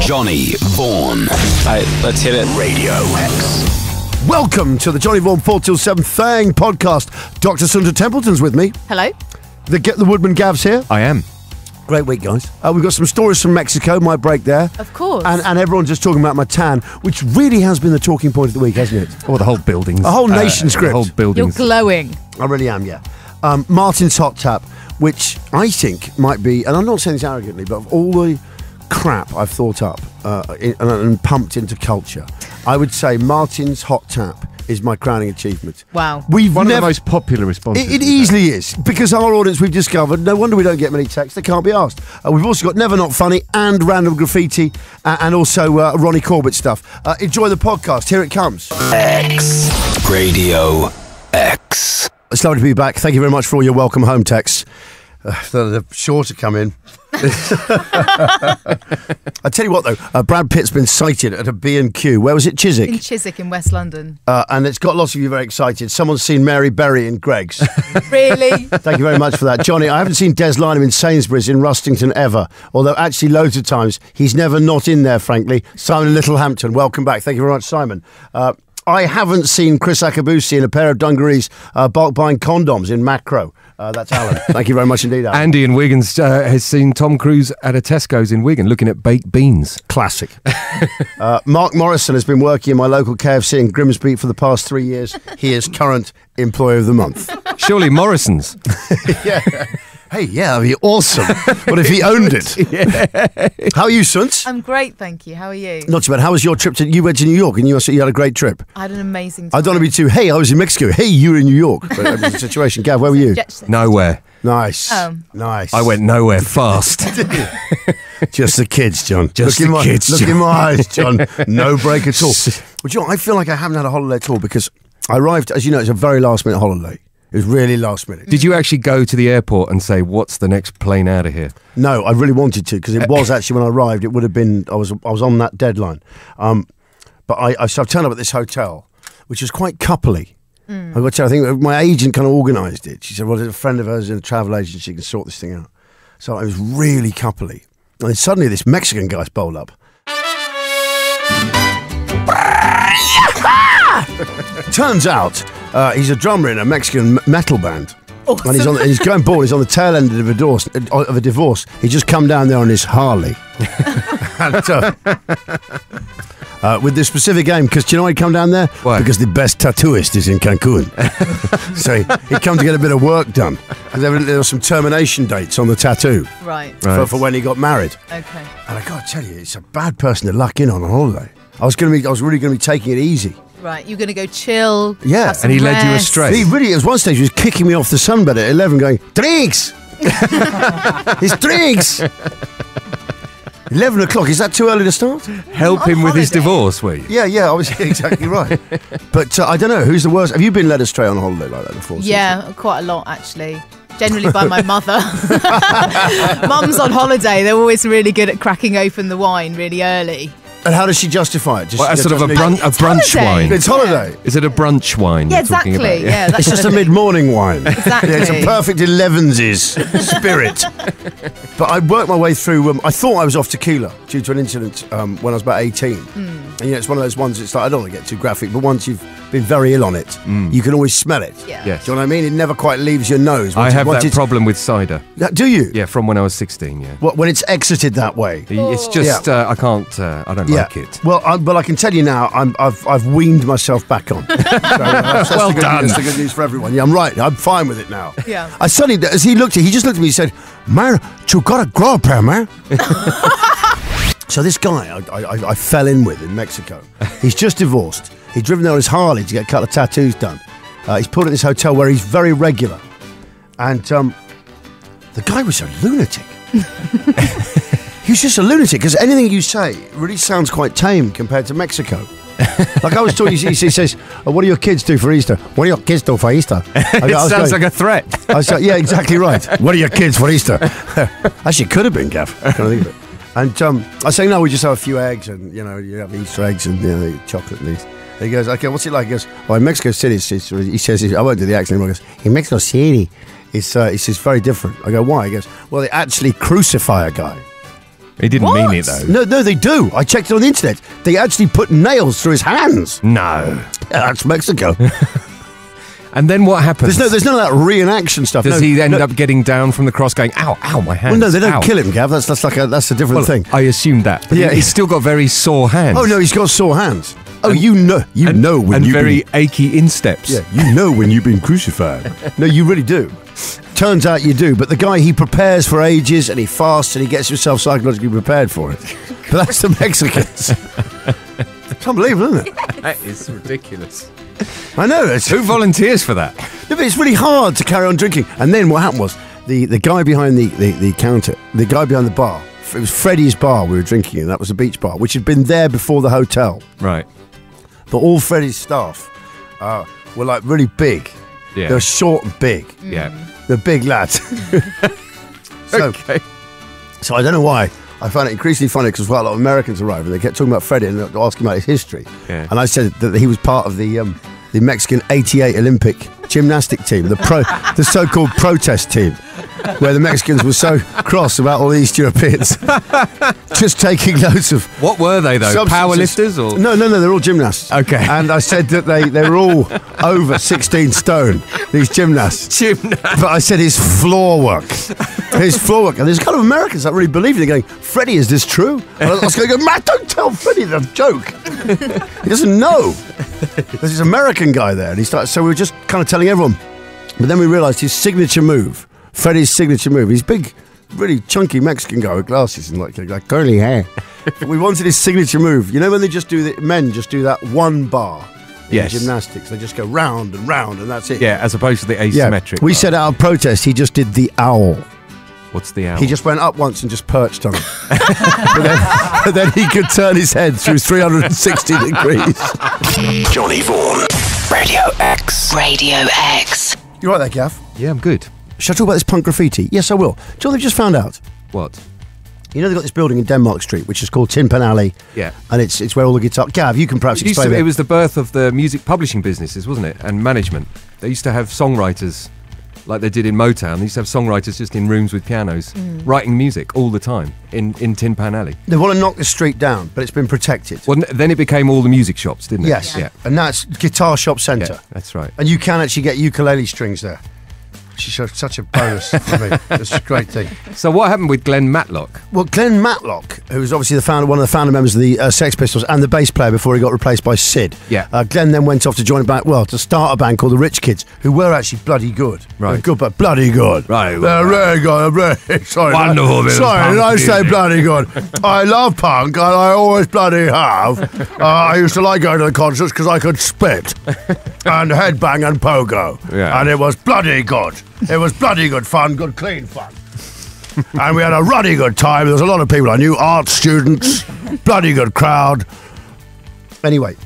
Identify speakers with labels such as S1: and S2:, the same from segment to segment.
S1: Johnny Vaughan.
S2: Right, let's hit it.
S1: Radio X.
S3: Welcome to the Johnny Vaughan 4 till 7 Thang podcast. Dr. Sundar Templeton's with me.
S4: Hello.
S3: The Woodman Gav's here.
S5: I am.
S3: Great week, guys. We've got some stories from Mexico, my break there.
S4: Of course.
S3: And everyone's just talking about my tan, which really has been the talking point of the week, hasn't it?
S5: Or the whole buildings.
S3: A whole nation script.
S5: The whole buildings.
S4: You're glowing.
S3: I really am, yeah. Martin's Hot Tap, which I think might be, and I'm not saying this arrogantly, but of all the crap I've thought up and pumped into culture, I would say Martin's Hot Tap is my crowning achievement.
S4: Wow.
S5: One of the most popular responses.
S3: It easily is, because our audience, we've discovered, no wonder we don't get many texts, they can't be asked. We've also got Never Not Funny and Random Graffiti and also Ronnie Corbett stuff. Enjoy the podcast, here it comes.
S1: X. Radio X.
S3: It's lovely to be back. Thank you very much for all your welcome home texts. They're sure to come in. I tell you what, though, Brad Pitt's been sighted at a B&Q. Where was it? Chiswick?
S4: In Chiswick in West London.
S3: And it's got lots of you very excited. Someone's seen Mary Berry in Greggs.
S4: Really?
S3: Thank you very much for that. Johnny, I haven't seen Des Lynam in Sainsbury's in Rustington ever, although actually loads of times he's never not in there, frankly. Simon in Littlehampton, welcome back. Thank you very much, Simon. I haven't seen Chris Akabusi in a pair of dungarees bulk buying condoms in Macro. That's Alan. Thank you very much indeed, Alan.
S5: Andy in Wigan's has seen Tom Cruise at a Tesco's in Wigan looking at baked beans.
S3: Classic. Mark Morrison has been working in my local KFC in Grimsby for the past 3 years. He is current Employee of the Month.
S5: Surely Morrison's.
S3: Yeah. Hey, yeah, that'd be awesome. What if he owned it? Yeah. How are you, Suns?
S4: I'm great, thank you. How are you?
S3: Not too bad. How was your trip you went to New York and you had a great trip?
S4: I had an amazing time.
S3: I don't want to be too, hey, I was in Mexico. Hey, you were in New York. But that was the situation. Gav, where were you?
S5: Nowhere.
S3: Nice. Nice.
S5: I went nowhere fast.
S3: Just the kids, John.
S5: Just the kids,
S3: Look in my eyes, John. No break at all. Well, John, I feel like I haven't had a holiday at all because I arrived, as you know, it's a very last-minute holiday. It was really last minute.
S5: Did you actually go to the airport and say, what's the next plane out of here?
S3: No, I really wanted to because it was actually when I arrived, it would have been, I was on that deadline. But so I've turned up at this hotel, which was quite coupley. I've got to tell you, I think my agent kind of organised it. She said, well, there's a friend of hers in a travel agency, she can sort this thing out. So it was really coupley. And then suddenly this Mexican guy's bowled up. Turns out he's a drummer in a Mexican metal band. Awesome. And he's going bored. He's on the tail end of a divorce. He's just come down there on his Harley. And, with this specific aim, because do you know why he'd come down there?
S5: Why?
S3: Because the best tattooist is in Cancun. So he'd come to get a bit of work done. Because there were some termination dates on the tattoo.
S4: Right.
S3: For when he got married.
S4: Okay.
S3: And I got to tell you, it's a bad person to luck in on a holiday. I was really going to be taking it easy.
S4: Right, you're going to go chill.
S3: Yeah.
S4: Have some
S5: And he led you
S4: rest.
S5: astray.
S3: He really, at one stage, he was kicking me off the sunbed at 11 going, drinks! It's drinks! 11 o'clock, is that too early to start?
S5: Help him with his
S4: holiday.
S5: divorce, were you?
S3: Yeah, I was exactly right. But I don't know, who's the worst? Have you been led astray on a holiday like that before?
S4: Yeah, quite a lot, actually. Generally by my mother. Mum's on holiday. They're always really good at cracking open the wine really early.
S3: And how does she justify it?
S5: Well, sort of a brunch wine.
S3: It's holiday.
S5: Is it a brunch wine?
S4: Yeah,
S5: you're talking
S4: exactly.
S5: about?
S4: Yeah,
S3: It's just a mid-morning wine.
S4: Exactly.
S3: Yeah, it's a perfect 11s spirit. But I worked my way through. I thought I was off tequila due to an incident when I was about 18. And it's one of those ones. It's like I don't want to get too graphic, but once you've been very ill on it, you can always smell it.
S4: Yeah.
S5: Yes.
S3: Do you know what I mean? It never quite leaves your nose.
S5: I have that problem with cider.
S3: Do you?
S5: Yeah, from when I was 16. Yeah.
S3: What, when it's exited that way?
S5: It's just I can't. I don't like it.
S3: Well, I can tell you now, I've weaned myself back on. So, that's
S5: Well done.
S3: That's the good news for everyone. Yeah, I'm right. I'm fine with it now.
S4: Yeah.
S3: I suddenly, as he just looked at me and said, "Man, you got to grow up here, man." So this guy I fell in with in Mexico. He's just divorced. He's driven there on his Harley to get a couple of tattoos done. He's put at this hotel where he's very regular. And the guy was a lunatic. He was just a lunatic, because anything you say really sounds quite tame compared to Mexico. Like I was talking, he says, oh, what do your kids do for Easter? What do your kids do for Easter?
S5: It sounds like a threat.
S3: I was like, yeah, exactly right. What are your kids for Easter? Actually, it could have been, Gav. Kind of think of it. And I say, no, we just have a few eggs and, you have Easter eggs and, chocolate and these. He goes, okay, what's it like? He goes, well, in Mexico City, he says, I won't do the accent anymore. He goes, in Mexico City, it's very different. I go, why? He goes, well, they actually crucify a guy.
S5: He didn't
S4: What?
S5: mean it, though.
S3: No, they do. I checked it on the internet. They actually put nails through his hands.
S5: No.
S3: Yeah, that's Mexico.
S5: And then what happens?
S3: There's none of that reenaction stuff.
S5: Does he end up getting down from the cross going, ow, ow, my hands?
S3: Well, no, they don't
S5: ow.
S3: kill him, Gav. That's a different
S5: Well,
S3: thing.
S5: I assumed that. But
S3: Yeah.
S5: he's still got very sore hands.
S3: Oh no, he's got sore hands. Oh, you know when
S5: and
S3: you've
S5: very
S3: been,
S5: achy insteps.
S3: yeah, you know when you've been crucified. No, you really do. Turns out you do. But the guy, he prepares for ages and he fasts and he gets himself psychologically prepared for it. But that's the Mexicans. It's unbelievable, isn't it?
S5: That is ridiculous.
S3: I know. It's,
S5: Who volunteers for that?
S3: but it's really hard to carry on drinking. And then what happened was the guy behind the counter, the guy behind the bar, it was Freddie's bar we were drinking in. That was a beach bar, which had been there before the hotel.
S5: Right.
S3: But all Freddie's staff were like really big.
S5: Yeah.
S3: They were short and big.
S5: Yeah.
S3: They're big lads. so,
S5: Okay.
S3: so I don't know why. I found it increasingly funny because quite a lot of Americans arrived and they kept talking about Freddie and asking about his history.
S5: Yeah.
S3: And I said that he was part of the Mexican '88 Olympic gymnastic team, the so-called protest team, where the Mexicans were so cross about all the East Europeans just taking loads of.
S5: What were they, though?
S3: substances.
S5: Power lifters? Or?
S3: No, they're all gymnasts.
S5: Okay.
S3: And I said that they were all over 16 stone, these gymnasts.
S5: Gymnast.
S3: But I said his floor work. And there's kind of Americans that really believe it. They're going, Freddie, is this true? And I was going, Matt, don't tell Freddie the joke. He doesn't know. There's this American guy there. And so we were just kind of telling everyone. But then we realised his signature move, Freddie's signature move, he's big, really chunky Mexican guy with glasses and like curly hair. We wanted his signature move. You know when they just do men just do that one bar in
S5: Yes.
S3: gymnastics? They just go round and round and that's it.
S5: Yeah, as opposed to the asymmetric.
S3: We said out of protest, he just did the owl.
S5: What's the owl?
S3: He just went up once and just perched on it. but then he could turn his head through 360 degrees.
S1: Johnny Vaughan. Radio X.
S2: Radio X.
S3: You right there, Gav?
S5: Yeah, I'm good.
S3: Shall I talk about this punk graffiti? Yes, I will. Do you know what they've just found out?
S5: What?
S3: You know they've got this building in Denmark Street, which is called Tin Pan Alley.
S5: Yeah.
S3: And it's where all the guitar... Gav, you can perhaps explain
S5: It was the birth of the music publishing businesses, wasn't it? And management. They used to have songwriters, like they did in Motown. They used to have songwriters just in rooms with pianos, writing music all the time in Tin Pan Alley.
S3: They want to knock the street down, but it's been protected.
S5: Well, then it became all the music shops, didn't it?
S3: Yes.
S5: Yeah.
S3: And that's Guitar Shop Centre.
S5: Yeah, that's right.
S3: And you can actually get ukulele strings there. Which is such a bonus for me. It's a great thing.
S5: So what happened with Glenn Matlock?
S3: Well, Glenn Matlock, who was obviously one of the founder members of the Sex Pistols and the bass player before he got replaced by Sid.
S5: Yeah.
S3: Glenn then went off to join to start a band called the Rich Kids, who were actually bloody good.
S5: Right.
S3: They're good, but bloody good.
S5: Right.
S3: They're really good. Really, sorry.
S5: Wonderful bit of
S3: Sorry,
S5: punk
S3: did I say
S5: music.
S3: bloody good? I love punk, and I always bloody have. I used to like going to the concerts because I could spit and headbang and pogo.
S5: Yeah.
S3: And it was bloody good. It was bloody good fun, good clean fun. And we had a ruddy good time. There was a lot of people I knew, art students, bloody good crowd. Anyway,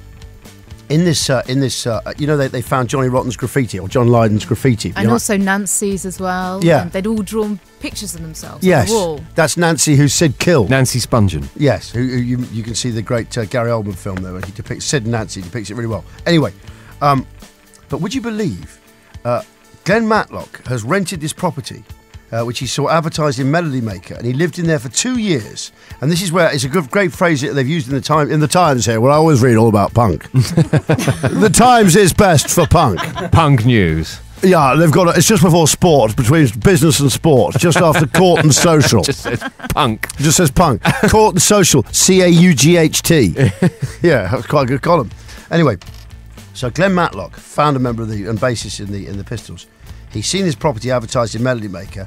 S3: in this, you know, they found Johnny Rotten's graffiti or John Lydon's graffiti.
S4: And also Nancy's as well.
S3: Yeah.
S4: And they'd all drawn pictures of themselves
S3: Yes,
S4: on the wall.
S3: that's Nancy who Sid killed.
S5: Nancy Spungen.
S3: Yes, who you can see the great Gary Oldman film there where he depicts Sid and Nancy, depicts it really well. Anyway, but would you believe Glenn Matlock has rented this property, which he saw advertised in Melody Maker, and he lived in there for 2 years. And this is where it's a great phrase that they've used in the Times here. Well, I always read all about punk. The Times is best for punk.
S5: Punk news.
S3: Yeah, they've got it's just before sport, between business and sport, just after court and social.
S5: Just says punk.
S3: It just says punk. Court and social, CAUGHT. Yeah, that's quite a good column. Anyway, so Glenn Matlock, founder member of and bassist in the Pistols, he's seen his property advertised in Melody Maker.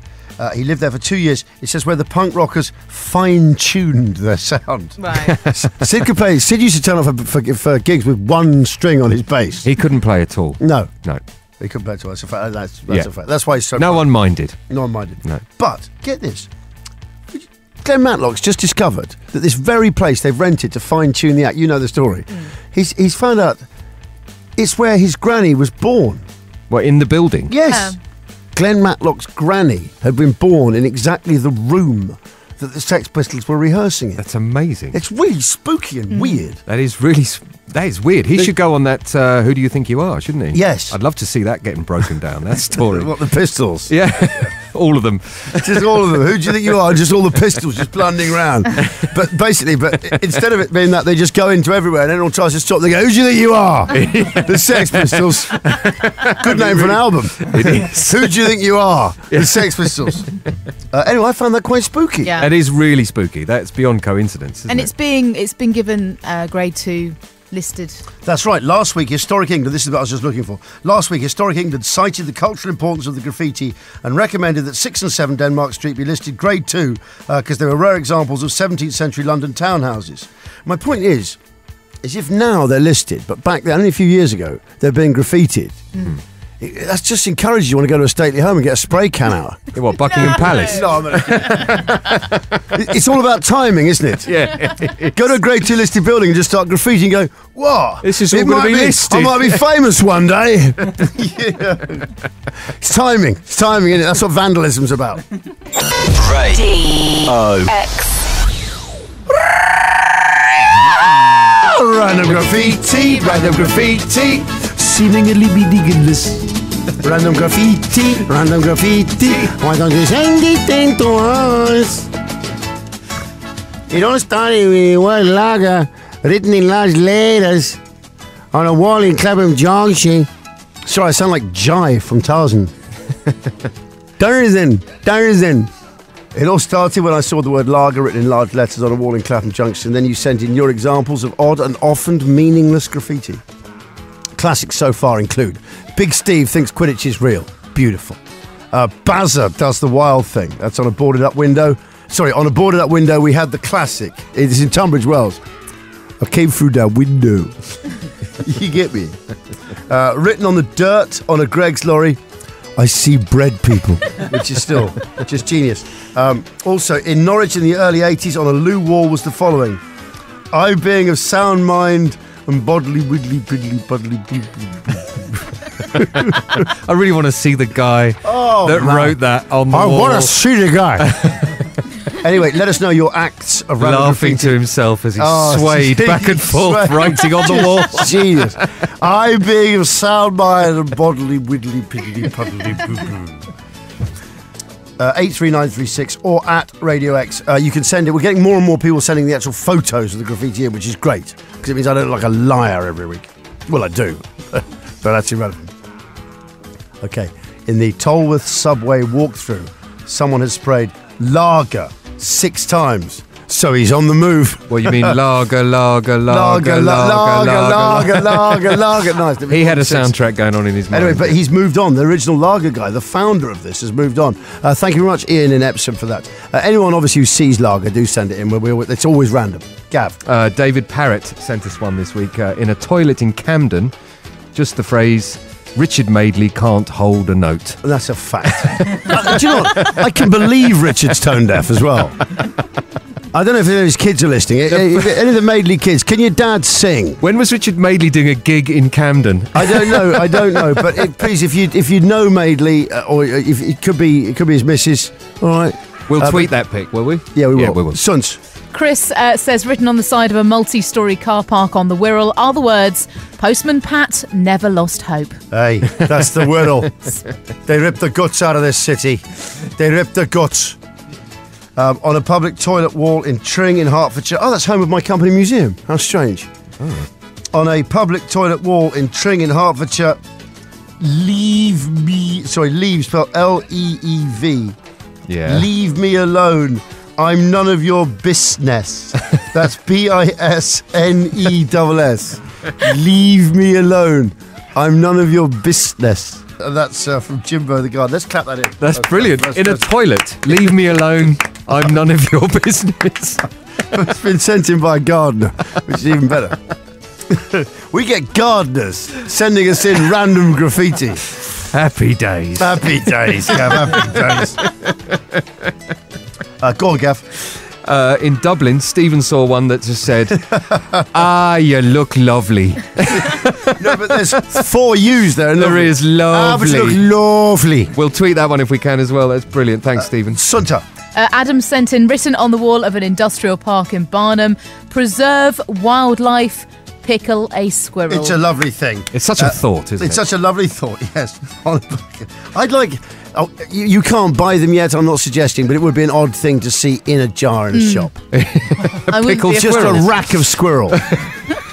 S3: He lived there for 2 years. It says where the punk rockers fine-tuned their sound.
S4: Right.
S3: Sid could play. Sid used to turn up for gigs with one string on his bass.
S5: He couldn't play at all.
S3: No,
S5: No.
S3: he couldn't play at all. That's a fact. That's
S5: Yeah.
S3: a fact. That's why he's so.
S5: No one minded.
S3: No one minded.
S5: No.
S3: But get this. Glenn Matlock's just discovered that this very place they've rented to fine-tune the act. You know the story. He's found out it's where his granny was born.
S5: What, in the building?
S3: Yes. Glenn Matlock's granny had been born in exactly the room that the Sex Pistols were rehearsing in.
S5: That's amazing.
S3: It's really spooky and weird.
S5: That is weird. He should go on that Who Do You Think You Are, shouldn't he?
S3: Yes.
S5: I'd love to see that getting broken down, that story.
S3: What, the Pistols?
S5: Yeah. All of them.
S3: Just all of them. Who do you think you are? Just all the pistols just blundering around. But instead of it being that, they just go into everywhere and everyone tries to stop. They go, who do you think you are? The Sex Pistols. Good name for an album.
S5: It is.
S3: Who do you think you are? The Sex Pistols. Anyway, I found that quite spooky.
S4: Yeah.
S5: It is really spooky. That's beyond coincidence, isn't
S4: And
S5: it?
S4: it's been given grade 2 listed.
S3: That's right. Last week, Historic England, this is what I was just looking for. Last week, Historic England cited the cultural importance of the graffiti and recommended that 6 and 7 Denmark Street be listed grade 2 because they were rare examples of 17th century London townhouses. My point is if now they're listed, but back then, only a few years ago, they're being graffitied. That's just encourages you want to go to a stately home and get a spray can out.
S5: What, Buckingham Palace?
S3: No, it's all about timing, isn't it?
S5: Yeah.
S3: Go to a grade 2 listed building and just start graffitiing and go, what?
S5: This is all going to be listed.
S3: I might be famous one day. Yeah. It's timing, isn't it? That's what vandalism's about.
S1: Radio X.
S3: Random graffiti, random graffiti, seemingly ridiculous. Random graffiti, random graffiti. Why don't you send it in to us? It all started with a word lager written in large letters on a wall in Clapham Junction. Sorry, I sound like Jai from Tarzan. Tarzan. It all started when I saw the word lager written in large letters on a wall in Clapham Junction. Then you sent in your examples of odd and often meaningless graffiti. Classics so far include Big Steve thinks Quidditch is real. Beautiful. Bazza does the wild thing. That's on a boarded up window. Sorry, on a boarded up window we had the classic. It is in Tunbridge Wells. I came through that window. You get me? Written on the dirt on a Greg's lorry. I see bread people, which is just genius. Also, in Norwich in the early 80s, on a loo wall was the following. I, being of sound mind and bodily widdly piddly buddly
S5: I really want to see the guy that wrote that on the wall.
S3: I want to see the guy. Anyway, let us know your acts of random
S5: laughing
S3: graffiti.
S5: to himself as he swayed back and forth, writing on the wall.
S3: Genius. I, being of sound mind and bodily widdly piddly puddly boo boo. 83936 or at Radio X. You can send it. We're getting more and more people sending the actual photos of the graffiti in, which is great because it means I don't look like a liar every week. Well, I do, but that's irrelevant. Okay, in the Tolworth subway walkthrough, someone has sprayed lager 6 times. So he's on the move.
S5: Well, you mean lager.
S3: Nice.
S5: He had a soundtrack going on in his mind.
S3: Anyway, but he's moved on. The original lager guy, the founder of this, has moved on. Thank you very much, Ian in Epsom, for that. Anyone, obviously, who sees lager, do send it in. It's always random. Gav.
S5: David Parrott sent us one this week. In a toilet in Camden, just the phrase, Richard Madeley can't hold a note.
S3: That's a fact. Do you know what? I can believe Richard's tone deaf as well. I don't know if any of his kids are listening. Any of the Madeley kids, can your dad sing?
S5: When was Richard Madeley doing a gig in Camden?
S3: I don't know. But please, if you know Madeley, or if it could be his missus. All right,
S5: we'll tweet that pic, will we?
S3: Yeah, we will.
S5: Yeah, we will.
S3: Suns.
S4: Chris says, written on the side of a multi-storey car park on the Wirral are the words, Postman Pat never lost hope.
S3: Hey, that's the Wirral. They ripped the guts out of this city. They ripped the guts. On a public toilet wall in Tring in Hertfordshire. Oh, that's home of my company museum. How strange. Oh. On a public toilet wall in Tring in Hertfordshire, leave spelled L-E-E-V.
S5: Yeah.
S3: Leave me alone. I'm none of your business. That's B-I-S-N-E-S-S. Leave me alone. I'm none of your business. That's from Jimbo the Guard. Let's clap that in.
S5: That's brilliant. In a toilet. Leave me alone. I'm none of your business.
S3: It's been sent in by a gardener, which is even better. We get gardeners sending us in random graffiti.
S5: Happy days.
S3: Happy days, Gav. Happy days. Go on, Gav.
S5: In Dublin, Stephen saw one that just said, you look lovely.
S3: No, but there's 4 U's there.
S5: There is lovely.
S3: But you look lovely.
S5: We'll tweet that one if we can as well. That's brilliant. Thanks, Stephen.
S3: Sunta.
S4: Adam sent in, written on the wall of an industrial park in Barnum, preserve wildlife, pickle a squirrel.
S3: It's a lovely thing.
S5: It's such a thought, isn't it?
S3: It's such a lovely thought, yes. I'd like, Oh, you can't buy them yet, I'm not suggesting, but it would be an odd thing to see in a jar in a shop.
S4: I wouldn't
S5: Pickled
S4: be
S3: Just
S4: afraid.
S3: a rack of squirrel.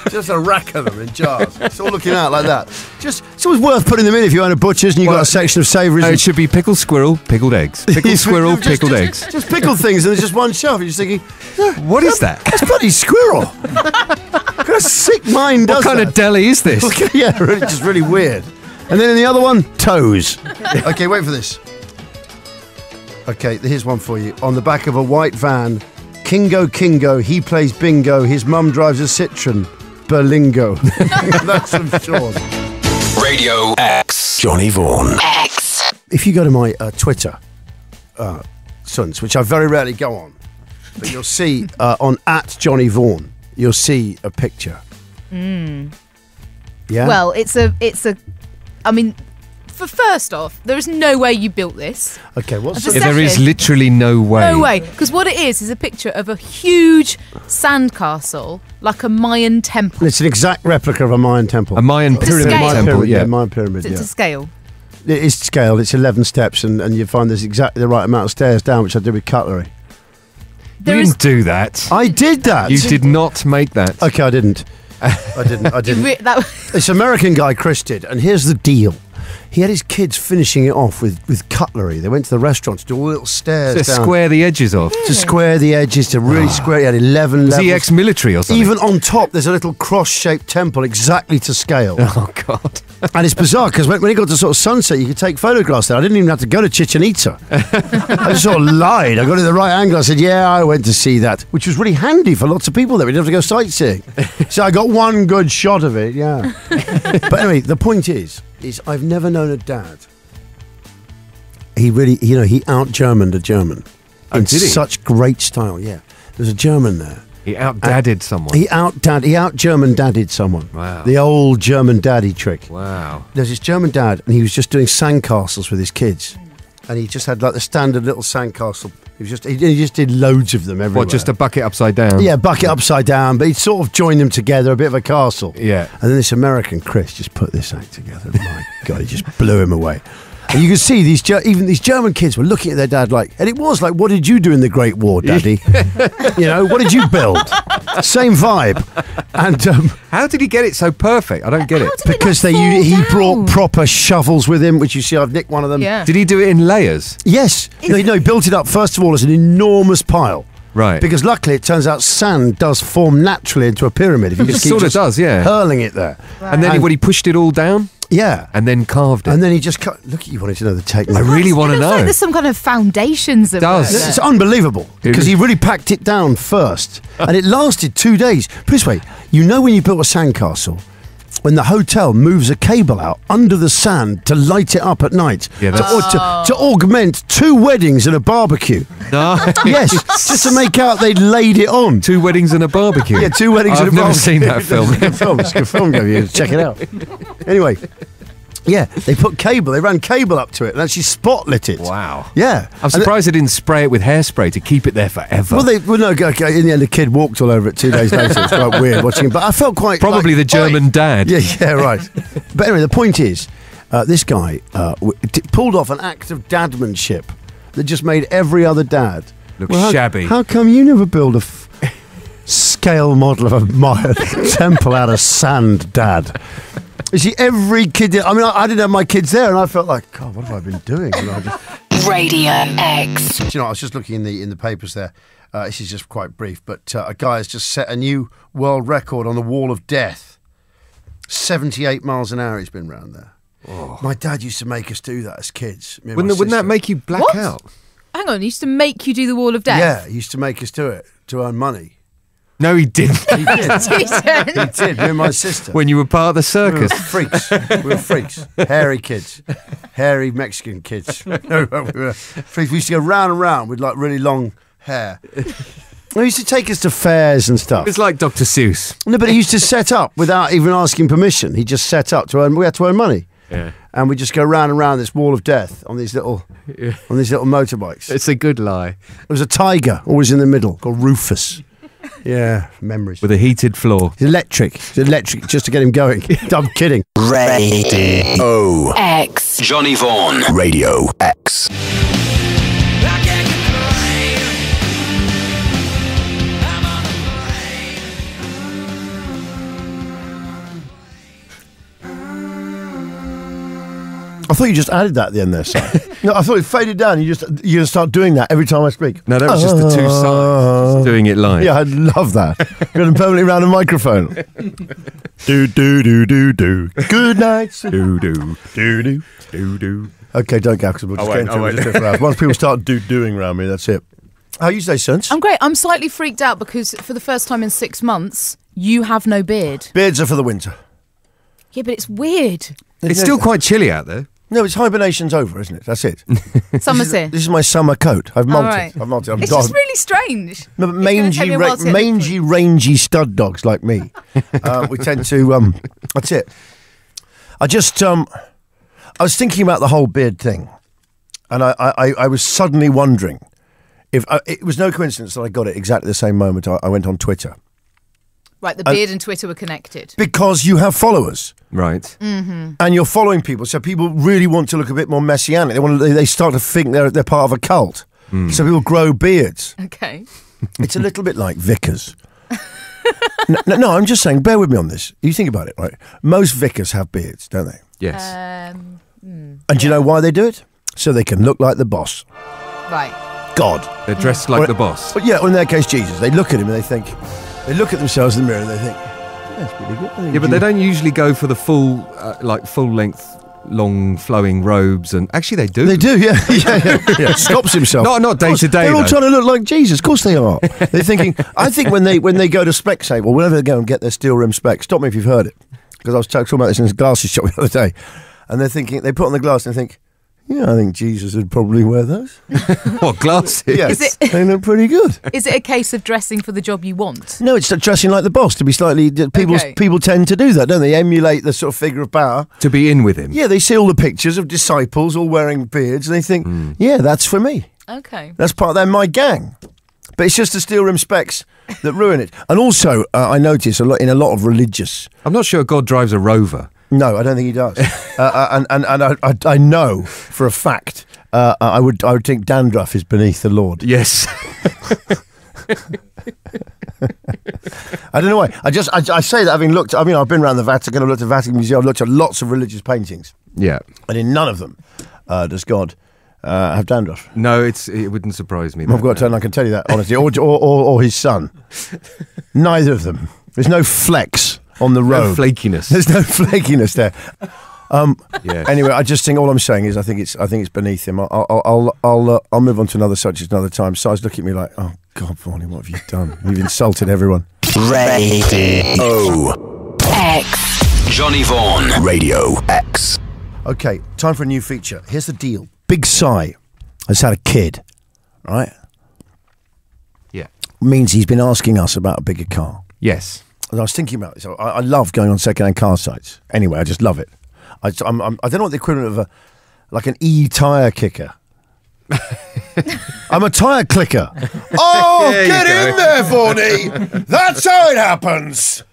S3: Just a rack of them in jars. It's all looking out like that. It's always worth putting them in if you own a butcher's and you've got a section of savouries.
S5: It should be pickled squirrel, pickled eggs. Pickled squirrel, pickled eggs.
S3: Just pickled things, and there's just one shelf. You're just thinking,
S5: What is that?
S3: that's bloody squirrel. What kind of sick mind does
S5: What kind
S3: that?
S5: of deli is this?
S3: Yeah, really, just really weird. And then in the other one, toes. Okay, wait for this. Okay, here's one for you. On the back of a white van, Kingo, he plays bingo, his mum drives a Citroen, Berlingo. That's from Sean.
S1: Radio X. Johnny Vaughan.
S2: X.
S3: If you go to my Twitter, Sons, which I very rarely go on, but you'll see on @JohnnyVaughan, you'll see a picture. Yeah.
S4: Well, it's a. I mean, for first off, there is no way you built this.
S3: Okay. What's
S4: For
S3: the,
S5: There is
S4: second-
S5: literally no way.
S4: No way, because what it is a picture of a huge sandcastle, like a Mayan temple.
S3: It's an exact replica of a Mayan temple.
S5: A Mayan
S4: It's a
S5: pyramid
S4: scale.
S5: temple, yeah.
S3: Mayan pyramid.
S4: It's
S3: Yeah.
S4: a scale.
S3: It is scaled. It's 11 steps, and you find there's exactly the right amount of stairs down, which I did with cutlery.
S5: You
S4: There is
S5: didn't do that.
S3: I did that.
S5: You did not make that.
S3: Okay, I didn't. I didn't.
S4: that.
S3: This American guy, Chris, did, and here's the deal. He had his kids finishing it off with cutlery. They went to the restaurant to do all the little stairs
S5: To
S3: down.
S5: square the edges off.
S3: To square the edges, to really square. He had 11
S5: Was
S3: levels.
S5: he ex-military or something?
S3: Even on top, there's a little cross-shaped temple exactly to scale.
S5: Oh, God.
S3: And it's bizarre because when it got to sort of sunset, you could take photographs there. I didn't even have to go to Chichen Itza. I just sort of lied. I got it the right angle. I said, yeah, I went to see that, which was really handy for lots of people there. We didn't have to go sightseeing. So I got one good shot of it, yeah. But anyway, the point is I've never known a dad. He really, he out-Germaned a German. In
S5: did he?
S3: such great style, yeah. There's a German there.
S5: He out-dadded someone.
S3: He out-German dadded someone.
S5: Wow.
S3: The old German daddy trick.
S5: Wow.
S3: There's this German dad, and he was just doing sandcastles with his kids, and he just had like the standard little sandcastle. He just did loads of them everywhere.
S5: What, just a bucket upside down?
S3: yeah, bucket upside down, but he'd sort of joined them together, a bit of a castle.
S5: Yeah.
S3: And then this American Chris just put this act together. My God, he just blew him away. And you could see even these German kids were looking at their dad and it was like, what did you do in the Great War, Daddy? What did you build? Same vibe. And
S5: How did he get it so perfect? I don't get it.
S3: because he brought proper shovels with him, which you see, I've nicked one of them.
S4: Yeah.
S5: Did he do it in layers?
S3: Yes. He built it up, first of all, as an enormous pile.
S5: Right.
S3: Because luckily it turns out sand does form naturally into a pyramid if you just keep
S5: sort of does, yeah.
S3: hurling it there.
S5: And then he pushed it all down
S3: Yeah.
S5: and then carved it.
S3: And then he just cut. Look, you wanted to know the technique.
S5: I really want to
S4: It looks
S5: know.
S4: like there's some kind of foundations.
S5: Does.
S3: It's unbelievable because he really packed it down first, and it lasted 2 days. Put it this way, when you built a sandcastle, when the hotel moves a cable out under the sand to light it up at night,
S5: Yeah,
S3: to augment 2 weddings and a barbecue.
S5: No.
S3: Yes, just to make out they'd laid it on.
S5: 2 weddings and a barbecue.
S3: Yeah, 2 weddings and a
S5: I've never
S3: barbecue.
S5: seen that film.
S3: It's a good film. It's a good film. Go, you check it out. Anyway. Yeah, they ran cable up to it and actually spotlit it.
S5: Wow.
S3: Yeah.
S5: I'm surprised they didn't spray it with hairspray to keep it there forever.
S3: In the end, the kid walked all over it 2 days later. It's quite weird watching it, but I felt quite
S5: Probably the German dad.
S3: Yeah, right. But anyway, the point is, this guy pulled off an act of dadmanship that just made every other dad
S5: Look shabby.
S3: How come you never build a scale model of a Mayan temple out of sand, Dad? You see, every kid. I didn't have my kids there, and I felt like, God, what have I been doing?
S2: Radio X.
S3: Do you know, I was just looking in the papers there. This is just quite brief, but a guy has just set a new world record on the Wall of Death. 78 miles an hour he's been round there. Oh. My dad used to make us do that as kids.
S5: Wouldn't that make you black
S4: What?
S5: out?
S4: Hang on, he used to make you do the Wall of Death?
S3: Yeah, he used to make us do it to earn money.
S5: No, he didn't.
S3: He did.
S4: He did.
S3: He did, me and my sister.
S5: When you were part of the
S3: We were
S5: circus.
S3: freaks. We were freaks. Hairy kids. Hairy Mexican kids. No, we were freaks. We used to go round and round with like really long hair. He used to take us to fairs and stuff.
S5: It's like Dr. Seuss.
S3: No, but he used to set up without even asking permission. He just set up to earn. We had to earn money.
S5: Yeah.
S3: And we just go round and round this Wall of Death on these little motorbikes.
S5: It's a good lie.
S3: There was a tiger always in the middle called Rufus. Yeah, memories.
S5: with a heated floor.
S3: It's electric. It's electric just to get him going. I'm kidding.
S1: Radio
S2: X.
S1: Johnny Vaughan. Radio X.
S3: I thought you just added that at the end there, Si. No, I thought it faded down. You're going to start doing that every time I speak.
S5: No, that was just the two sides just doing it live.
S3: Yeah, I'd love that. Got him permanently around a microphone. Do, do, do, do, do. Good night. Do, do, do, do, do, do. Okay, don't go, because we'll just get into it just for hours. Once people start doing around me, that's it. How are you today, Sons?
S4: I'm great. I'm slightly freaked out because for the first time in 6 months, you have no beard.
S3: Beards are for the winter.
S4: Yeah, but it's weird.
S5: It's still quite chilly out there.
S3: No, it's hibernation's over, isn't it? That's it.
S4: Summer's here.
S3: This is my summer coat. I've molted.
S4: right.
S3: I've molted. I'm
S4: It's just really strange.
S3: No, but
S4: It's gonna take me a while to get
S3: mangy, rangy stud dogs like me. We tend to. That's it. I just. I was thinking about the whole beard thing, and I was suddenly wondering if it was no coincidence that I got it exactly the same moment I went on Twitter.
S4: Right, the beard and Twitter were connected.
S3: Because you have followers.
S5: Right.
S3: And you're following people, so people really want to look a bit more messianic. They start to think they're part of a cult. So people grow beards.
S4: Okay.
S3: It's a little bit like vicars. No, I'm just saying, bear with me on this. You think about it, right? Most vicars have beards, don't they?
S5: Yes.
S3: And do you know why they do it? So they can look like the boss.
S4: Right.
S3: God.
S5: They're dressed like the boss.
S3: But yeah, well, in their case, Jesus. They look at him and they think, they look at themselves in the mirror and they think, that's pretty good.
S5: Yeah, but they don't usually go for the full length, long flowing robes, and actually they do.
S3: They do, yeah. Yeah. Stops himself.
S5: Not day to day.
S3: They're all trying to look like Jesus. Of course they are. They're thinking. I think when they go to Specsavers or whenever they go and get their steel rim specs. Stop me if you've heard it, because I was talking about this in a glasses shop the other day, and they're thinking. They put on the glass and they think, yeah, I think Jesus would probably wear those.
S5: What, glasses?
S3: Yeah, they look pretty good.
S4: Is it a case of dressing for the job you want?
S3: No, it's dressing like the boss to be slightly. People tend to do that, don't they? Emulate the sort of figure of power.
S5: To be in with him.
S3: Yeah, they see all the pictures of disciples all wearing beards, and they think, yeah, that's for me.
S4: Okay.
S3: That's they're my gang. But it's just the steel rim specs that ruin it. And also, I notice in a lot of religious.
S5: I'm not sure God drives a Rover.
S3: No, I don't think he does. And I know for a fact I would think dandruff is beneath the Lord.
S5: Yes.
S3: I don't know why. I say that having looked. I mean, I've been around the Vatican. I've looked at the Vatican Museum. I've looked at lots of religious paintings.
S5: Yeah.
S3: And in none of them does God have dandruff.
S5: No, it wouldn't surprise me.
S3: I've got to, and I can tell you that honestly. Or his son. Neither of them. There's no flex on the road.
S5: No flakiness.
S3: There's no flakiness there.
S5: Yes.
S3: Anyway, I just think all I'm saying is I think it's beneath him. I'll move on to another subject another time. So I was looking at me like, oh God, Vaughan, what have you done? You've insulted everyone.
S1: Radio
S2: X.
S1: Johnny Vaughan. Radio X.
S3: Okay, time for a new feature. Here's the deal. Big Si has had a kid, right?
S5: Yeah.
S3: Means he's been asking us about a bigger car.
S5: Yes.
S3: And I was thinking about this. I love going on second-hand car sites. Anyway, I just love it. I don't know what the equivalent of an e-tyre kicker. I'm a tyre clicker. Oh, get in there, Vaughnie. That's how it happens.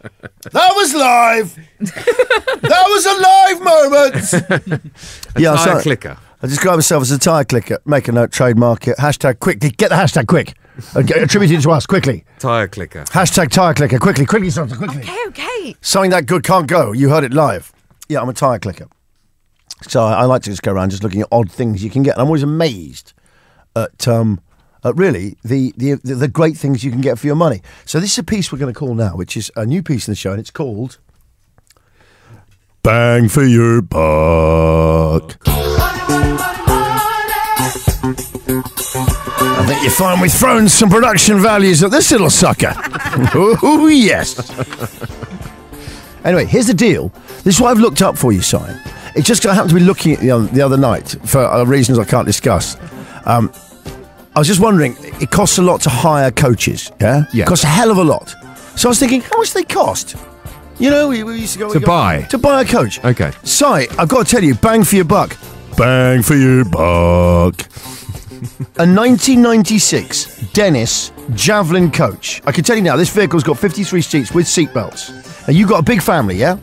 S3: That was live. That was a live moment.
S5: Tyre clicker.
S3: I describe myself as a tyre clicker. Make a note, trademark it. Hashtag quick. Get the hashtag quick. Attribute it to us, quickly.
S5: Tyre clicker.
S3: Hashtag tyre clicker. Quickly, something, quickly.
S4: Okay.
S3: Something that good can't go. You heard it live. Yeah, I'm a tyre clicker. So I like to just go around just looking at odd things you can get. And I'm always amazed at really the great things you can get for your money. So this is a piece we're going to call now, which is a new piece in the show, and it's called Bang for Your Buck. I think you're fine with throwing some production values at this little sucker. Oh, yes. Anyway, here's the deal. This is what I've looked up for you, Si. It's just I happened to be looking at the other night for reasons I can't discuss. I was just wondering, it costs a lot to hire coaches, yeah?
S5: Yeah.
S3: It costs a hell of a lot. So I was thinking, how much do they cost? You know, we used to go...
S5: To buy
S3: a coach.
S5: Okay.
S3: Si, I've got to tell you, bang for your buck. Bang for your buck. A 1996 Dennis Javelin coach. I can tell you now, this vehicle's got 53 seats with seatbelts. Now, you've got a big family, yeah?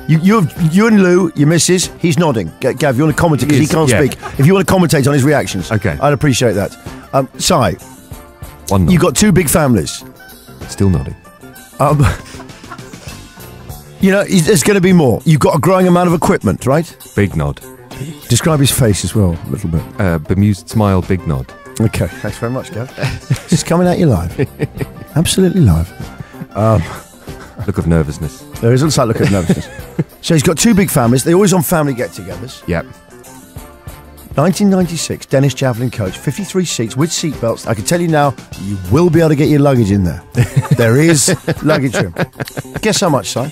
S3: You and Lou, your missus, he's nodding. Gav, you want to commentate, because he can't speak. If you want to commentate on his reactions,
S5: Okay.
S3: I'd appreciate that. Si,
S5: One nod.
S3: you've got two big families.
S5: Still nodding.
S3: There's going to be more. You've got a growing amount of equipment, right?
S5: Big nod.
S3: Describe his face as well, a little bit.
S5: Bemused smile, big nod.
S3: Okay, thanks very much, Gav. It's coming at you live. Absolutely live.
S5: Look of nervousness.
S3: There is a slight look at nervousness. So he's got two big families. They're always on family get-togethers.
S5: Yep.
S3: 1996, Dennis Javelin coach, 53 seats with seatbelts. I can tell you now, you will be able to get your luggage in there. There is luggage room. Guess how much, Si?